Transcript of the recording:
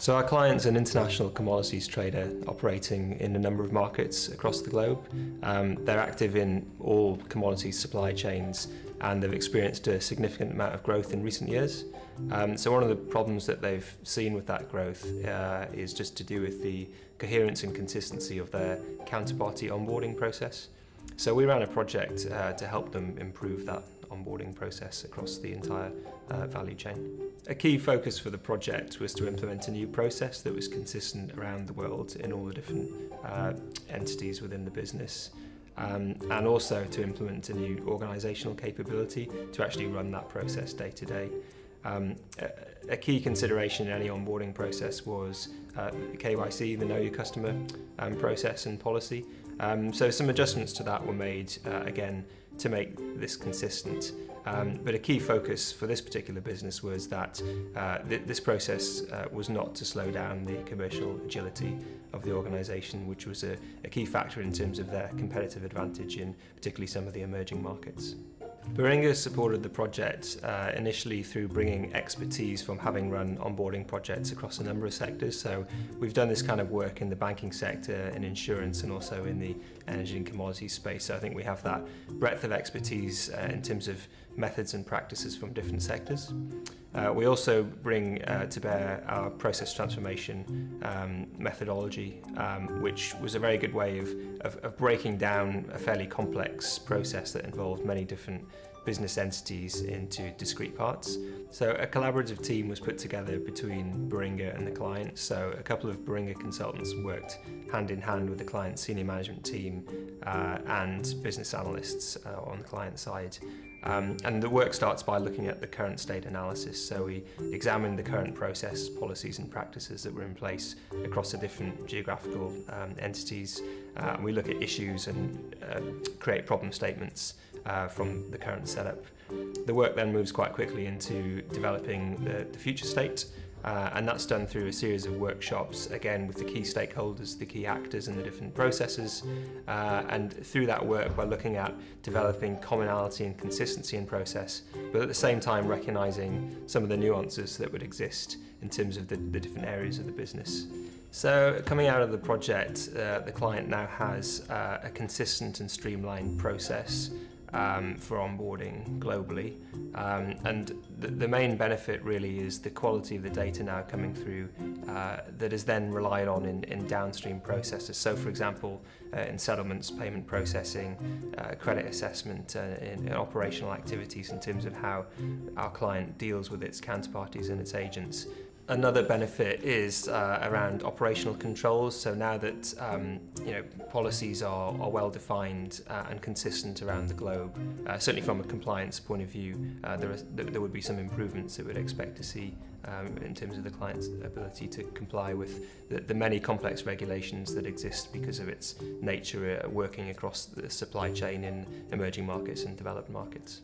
So our client's an international commodities trader operating in a number of markets across the globe. They're active in all commodities supply chains and they've experienced a significant amount of growth in recent years. So one of the problems that they've seen with that growth is just to do with the coherence and consistency of their counterparty onboarding process. So we ran a project to help them improve that onboarding process across the entire value chain. A key focus for the project was to implement a new process that was consistent around the world in all the different entities within the business, and also to implement a new organisational capability to actually run that process day to day. A key consideration in any onboarding process was KYC, the Know Your Customer process and policy. So some adjustments to that were made, again, to make this consistent. But a key focus for this particular business was that this process was not to slow down the commercial agility of the organisation, which was a key factor in terms of their competitive advantage in particularly some of the emerging markets. Baringa supported the project initially through bringing expertise from having run onboarding projects across a number of sectors. So we've done this kind of work in the banking sector, in insurance, and also in the energy and commodities space. So I think we have that breadth of expertise in terms of methods and practices from different sectors. We also bring to bear our process transformation methodology, which was a very good way of breaking down a fairly complex process that involved many different business entities into discrete parts. So a collaborative team was put together between Baringa and the client. So a couple of Baringa consultants worked hand in hand with the client's senior management team and business analysts on the client side. And the work starts by looking at the current state analysis. So we examined the current process, policies and practices that were in place across the different geographical entities. We look at issues and create problem statements from the current setup. The work then moves quite quickly into developing the future state. And that's done through a series of workshops, again with the key stakeholders, the key actors in the different processes, and through that work we're looking at developing commonality and consistency in process, but at the same time recognising some of the nuances that would exist in terms of the different areas of the business. So coming out of the project, the client now has a consistent and streamlined process for onboarding globally, and the main benefit really is the quality of the data now coming through that is then relied on in downstream processes. So for example, in settlements, payment processing, credit assessment, in operational activities in terms of how our client deals with its counterparties and its agents. Another benefit is around operational controls. So now that policies are well defined and consistent around the globe, certainly from a compliance point of view, there would be some improvements that we'd expect to see in terms of the client's ability to comply with the many complex regulations that exist because of its nature working across the supply chain in emerging markets and developed markets.